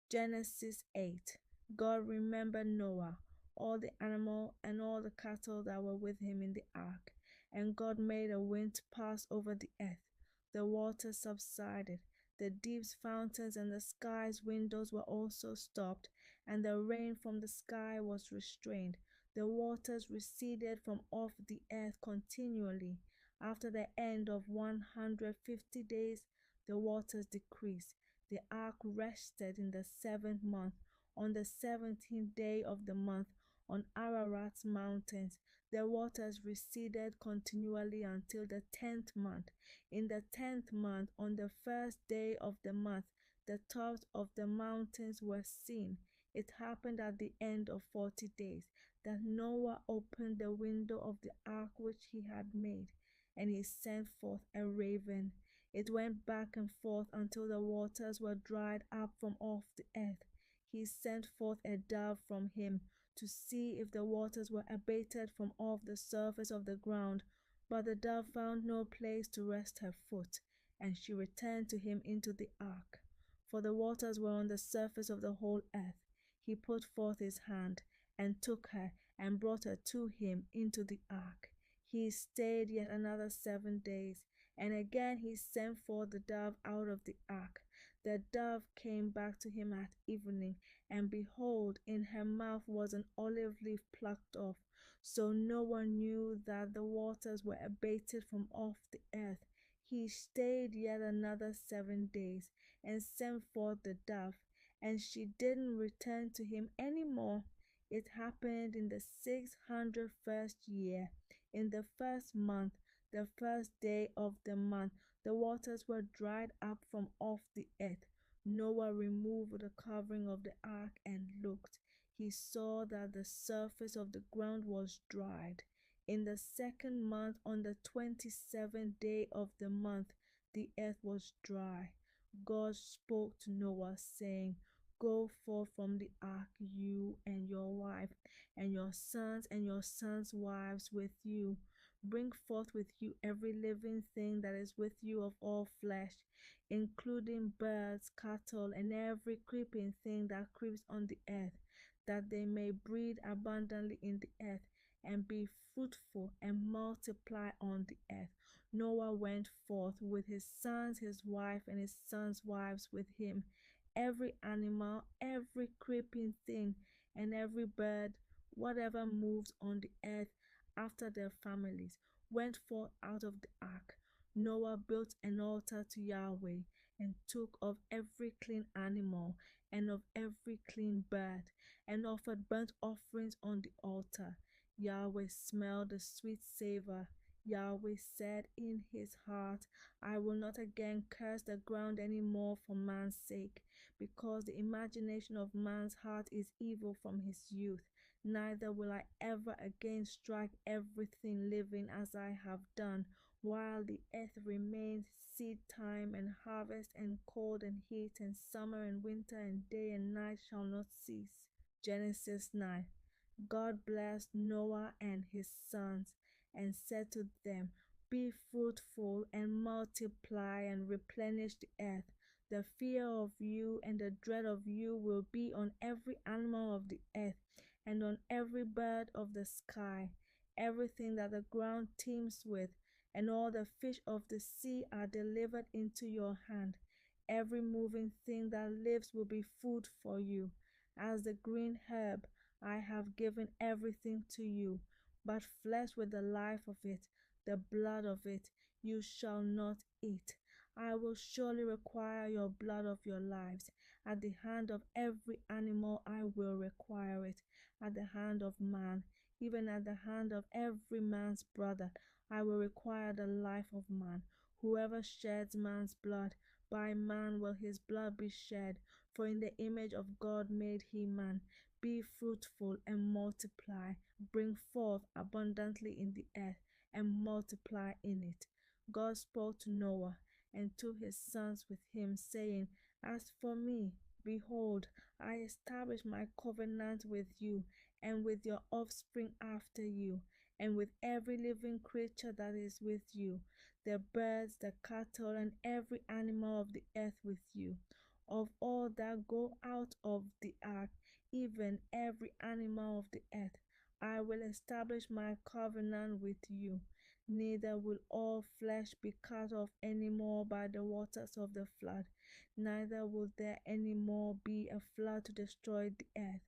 Genesis 8. God remembered Noah, all the animal and all the cattle that were with him in the ark. And God made a wind to pass over the earth. The waters subsided. The deep's fountains and the sky's windows were also stopped, and the rain from the sky was restrained. The waters receded from off the earth continually. After the end of 150 days, the waters decreased. The ark rested in the 7th month, on the 17th day of the month, on Ararat's mountains. The waters receded continually until the 10th month. In the 10th month, on the first day of the month, the tops of the mountains were seen. It happened at the end of 40 days that Noah opened the window of the ark which he had made, and he sent forth a raven. It went back and forth until the waters were dried up from off the earth. He sent forth a dove from him to see if the waters were abated from off the surface of the ground. But the dove found no place to rest her foot, and she returned to him into the ark. For the waters were on the surface of the whole earth. He put forth his hand, and took her, and brought her to him into the ark. He stayed yet another 7 days, and again he sent forth the dove out of the ark. The dove came back to him at evening, and behold, in her mouth was an olive leaf plucked off. So no one knew that the waters were abated from off the earth. He stayed yet another 7 days, and sent forth the dove, and she didn't return to him any more. It happened in the 601st year, in the 1st month, the first day of the month. The waters were dried up from off the earth. Noah removed the covering of the ark and looked. He saw that the surface of the ground was dried. In the 2nd month, on the 27th day of the month, the earth was dry. God spoke to Noah, saying, Go forth from the ark, you and your wife, and your sons and your sons' wives with you. Bring forth with you every living thing that is with you of all flesh, including birds, cattle, and every creeping thing that creeps on the earth, that they may breed abundantly in the earth, and be fruitful and multiply on the earth. Noah went forth with his sons, his wife, and his sons' wives with him. Every animal, every creeping thing, and every bird, whatever moves on the earth after their families, went forth out of the ark. Noah built an altar to Yahweh, and took of every clean animal and of every clean bird, and offered burnt offerings on the altar. Yahweh smelled the sweet savor. Yahweh said in his heart, I will not again curse the ground any more for man's sake, because the imagination of man's heart is evil from his youth. Neither will I ever again strike everything living as I have done, while the earth remains, seed time and harvest, and cold and heat, and summer and winter, and day and night shall not cease. Genesis 9. God blessed Noah and his sons, and said to them, Be fruitful and multiply and replenish the earth. The fear of you and the dread of you will be on every animal of the earth, and on every bird of the sky. Everything that the ground teems with, and all the fish of the sea are delivered into your hand. Every moving thing that lives will be food for you. As the green herb, I have given everything to you, but flesh with the life of it, the blood of it, you shall not eat. I will surely require your blood of your lives. At the hand of every animal I will require it. At the hand of man, even at the hand of every man's brother, I will require the life of man. Whoever sheds man's blood, by man will his blood be shed. For in the image of God made he man. Be fruitful and multiply. Bring forth abundantly in the earth, and multiply in it. God spoke to Noah and to his sons with him, saying, As for me, behold, I establish my covenant with you, and with your offspring after you, and with every living creature that is with you, the birds, the cattle, and every animal of the earth with you. of all that go out of the ark, even every animal of the earth. I will establish my covenant with you. Neither will all flesh be cut off any more by the waters of the flood, neither will there any more be a flood to destroy the earth.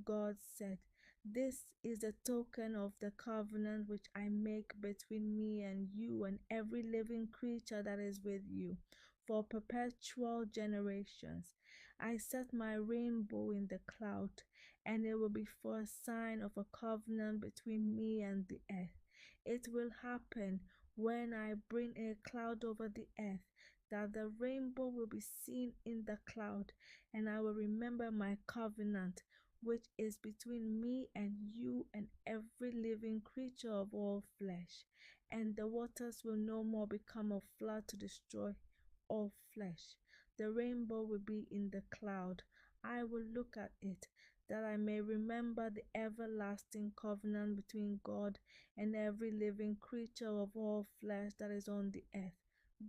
God said, "This is the token of the covenant which I make between me and you and every living creature that is with you for perpetual generations. I set my rainbow in the cloud, and it will be for a sign of a covenant between me and the earth. It will happen when I bring a cloud over the earth that the rainbow will be seen in the cloud, and I will remember my covenant, which is between me and you and every living creature of all flesh. And the waters will no more become a flood to destroy all flesh. The rainbow will be in the cloud. I will look at it, that I may remember the everlasting covenant between God and every living creature of all flesh that is on the earth."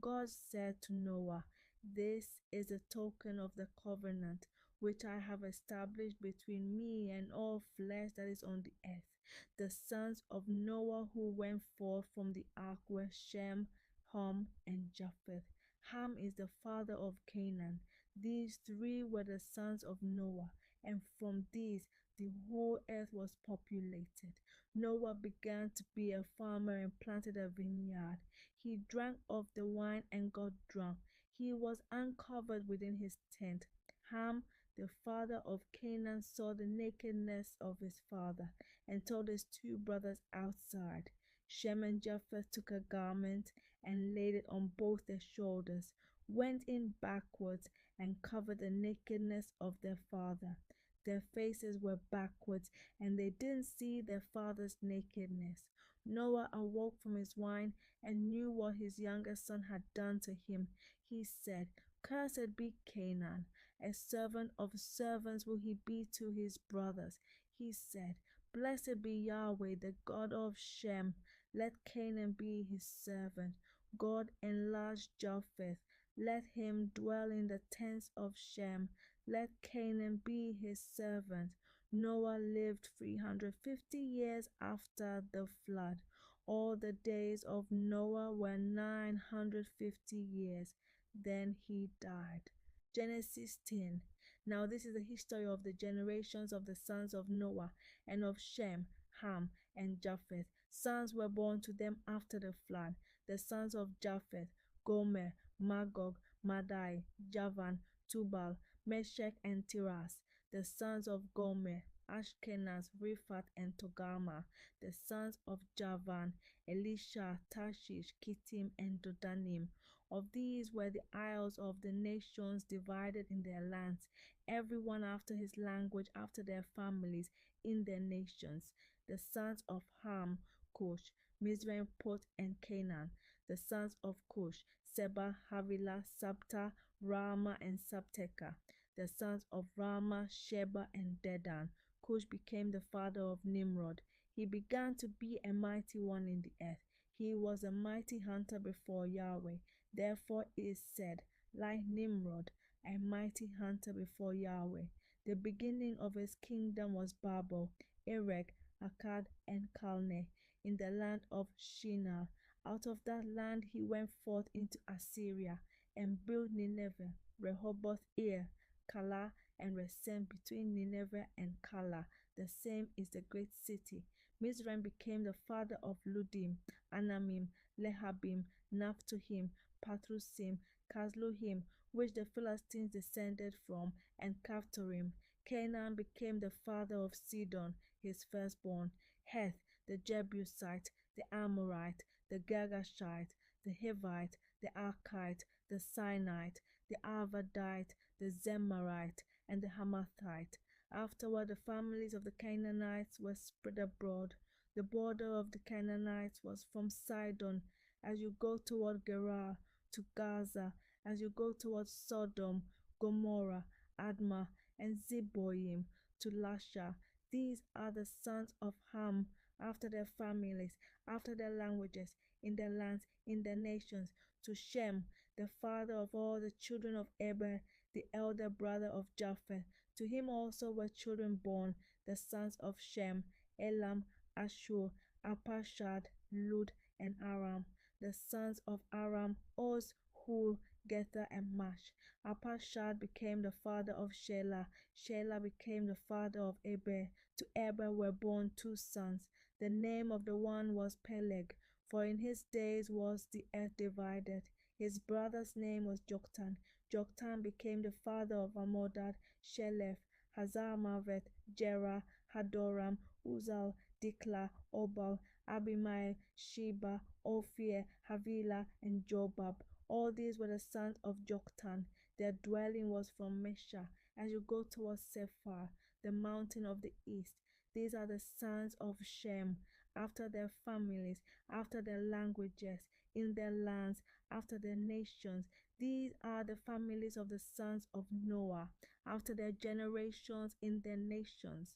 God said to Noah, "This is a token of the covenant which I have established between me and all flesh that is on the earth." The sons of Noah who went forth from the ark were Shem, Ham, and Japheth. Ham is the father of Canaan. These three were the sons of Noah, and from these the whole earth was populated. Noah began to be a farmer and planted a vineyard. He drank of the wine and got drunk. He was uncovered within his tent. Ham, the father of Canaan, saw the nakedness of his father and told his two brothers outside. Shem and Japheth took a garment and laid it on both their shoulders, went in backwards, and covered the nakedness of their father. Their faces were backwards, and they didn't see their father's nakedness. Noah awoke from his wine and knew what his youngest son had done to him. He said, "Cursed be Canaan, a servant of servants will he be to his brothers." He said, "Blessed be Yahweh, the God of Shem. Let Canaan be his servant." God enlarged Japheth. Let him dwell in the tents of Shem. Let Canaan be his servant. Noah lived 350 years after the flood. All the days of Noah were 950 years. Then he died. Genesis 10. Now this is the history of the generations of the sons of Noah and of Shem, Ham, and Japheth. Sons were born to them after the flood. The sons of Japheth: Gomer, Magog, Madai, Javan, Tubal, Meshech, and Tiras. The sons of Gomer: Ashkenaz, Riphath, and Togarmah. The sons of Javan: Elisha, Tarshish, Kittim, and Dodanim. Of these were the isles of the nations divided in their lands, everyone after his language, after their families, in their nations. The sons of Ham: Cush, Mizraim, Put, and Canaan. The sons of Cush: Seba, Havilah, Sabta, Rama, and Sabteka. The sons of Rama: Sheba, and Dedan. Cush became the father of Nimrod. He began to be a mighty one in the earth. He was a mighty hunter before Yahweh. Therefore it is said, like Nimrod, a mighty hunter before Yahweh. The beginning of his kingdom was Babel, Erech, Akkad, and Calneh, in the land of Shinar. Out of that land he went forth into Assyria, and built Nineveh, Rehoboth, Ir, Calah, and Resem between Nineveh and Calah. The same is the great city. Mizraim became the father of Ludim, Anamim, Lehabim, Naphtuhim, Pathrusim, Casluhim, which the Philistines descended from, and Caphtorim. Canaan became the father of Sidon, his firstborn, Heth, the Jebusite, the Amorite, the Girgashite, the Hivite, the Arkite, the Sinite, the Arvadite, the Zemarite, and the Hamathite. Afterward, the families of the Canaanites were spread abroad. The border of the Canaanites was from Sidon, as you go toward Gerar, to Gaza, as you go toward Sodom, Gomorrah, Admah, and Zeboim, to Lasha. These are the sons of Ham, after their families, after their languages, in their lands, in their nations. To Shem, the father of all the children of Eber, the elder brother of Japheth. To him also were children born, the sons of Shem, Elam, Ashur, Arpachshad, Lud, and Aram. The sons of Aram, Oz, Hul, Gether, and Mash. Arpachshad became the father of Shelah. Shelah became the father of Eber. To Eber were born 2 sons. The name of the one was Peleg, for in his days was the earth divided. His brother's name was Joktan. Joktan became the father of Amodad, Shelef, Hazarmavet, Jerah, Hadoram, Uzal, Dikla, Obal, Abimael, Sheba, Ophir, Havilah, and Jobab. All these were the sons of Joktan. Their dwelling was from Mesha, as you go towards Sephar, the mountain of the east. These are the sons of Shem, after their families, after their languages, in their lands, after their nations. These are the families of the sons of Noah, after their generations, in their nations.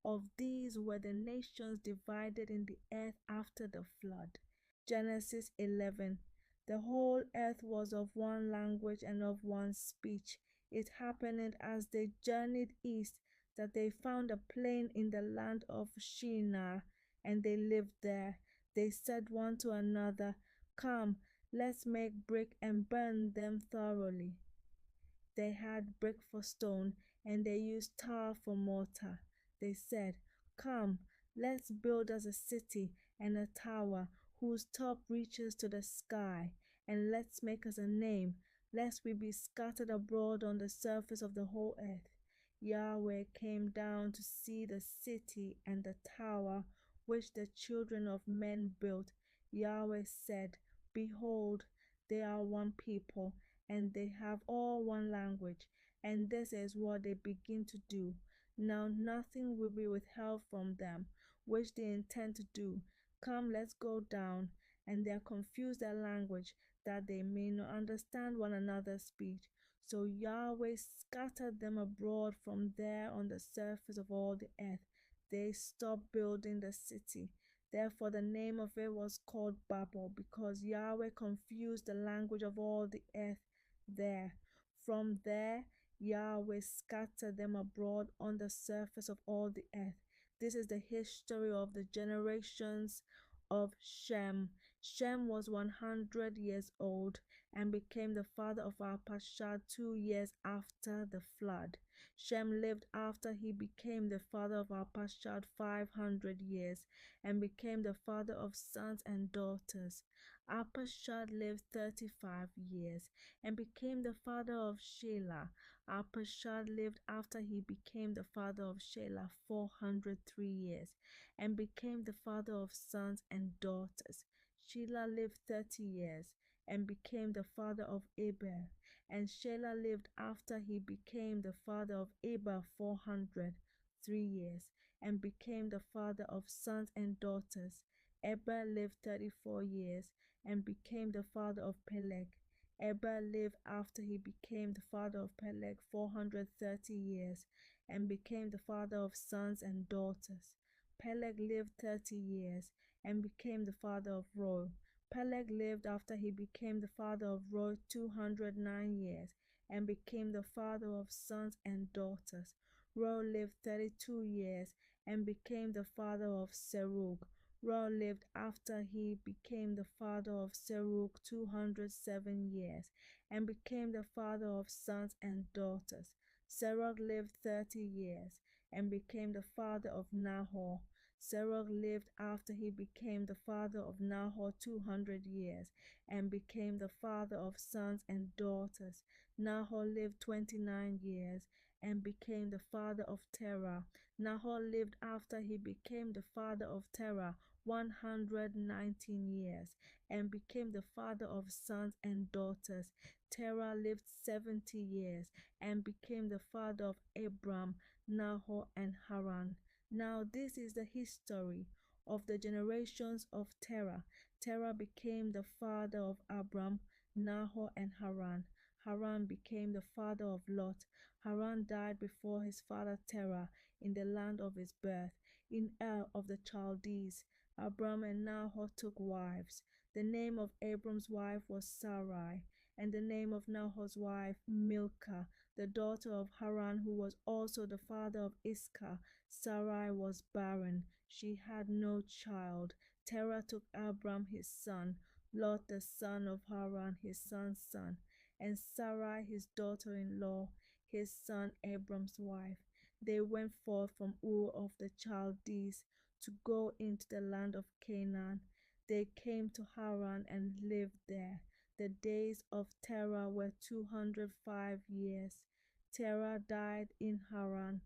Of these were the nations divided in the earth after the flood. Genesis 11. The whole earth was of one language and of one speech. It happened as they journeyed east that they found a plain in the land of Shinar, and they lived there. They said one to another, "Come, let's make brick and burn them thoroughly." They had brick for stone, and they used tar for mortar. They said, "Come, let's build us a city and a tower whose top reaches to the sky, and let's make us a name, lest we be scattered abroad on the surface of the whole earth." Yahweh came down to see the city and the tower which the children of men built. Yahweh said, "Behold, they are one people, and they have all one language, and this is what they begin to do. Now nothing will be withheld from them, which they intend to do. Come, let's go down." And they confused their language, that they may not understand one another's speech. So Yahweh scattered them abroad from there on the surface of all the earth. They stopped building the city. Therefore the name of it was called Babel, because Yahweh confused the language of all the earth there. From there, Yahweh scattered them abroad on the surface of all the earth. This is the history of the generations of Shem. Shem was 100 years old and became the father of Arpachshad 2 years after the flood. Shem lived after he became the father of Arpachshad 500 years and became the father of sons and daughters. Arpachshad lived 35 years and became the father of Shelah. Arpachshad lived after he became the father of Shelah 403 years and became the father of sons and daughters. Shelah lived 30 years and became the father of Eber. And Shelah lived after he became the father of Eber 403 years and became the father of sons and daughters. Eber lived 34 years and became the father of Peleg. Eber lived after he became the father of Peleg 430 years and became the father of sons and daughters. Peleg lived 30 years and became the father of Reu. Peleg lived after he became the father of Reu 209 years and became the father of sons and daughters. Reu lived 32 years and became the father of Serug. Reu lived after he became the father of Serug 207 years and became the father of sons and daughters. Serug lived 30 years and became the father of Nahor. Serug lived after he became the father of Nahor 200 years and became the father of sons and daughters. Nahor lived 29 years and became the father of Terah. Nahor lived after he became the father of Terah 119 years and became the father of sons and daughters. Terah lived 70 years and became the father of Abram, Nahor, and Haran. Now this is the history of the generations of Terah. Terah became the father of Abram, Nahor, and Haran. Haran became the father of Lot. Haran died before his father Terah in the land of his birth, in Ur of the Chaldees. Abram and Nahor took wives. The name of Abram's wife was Sarai, and the name of Nahor's wife Milcah. the daughter of Haran, who was also the father of Iscah. Sarai was barren. She had no child. Terah took Abram his son, Lot the son of Haran his son's son, and Sarai his daughter-in-law, his son Abram's wife. They went forth from Ur of the Chaldees to go into the land of Canaan. They came to Haran and lived there. The days of Terah were 205 years. Terah died in Haran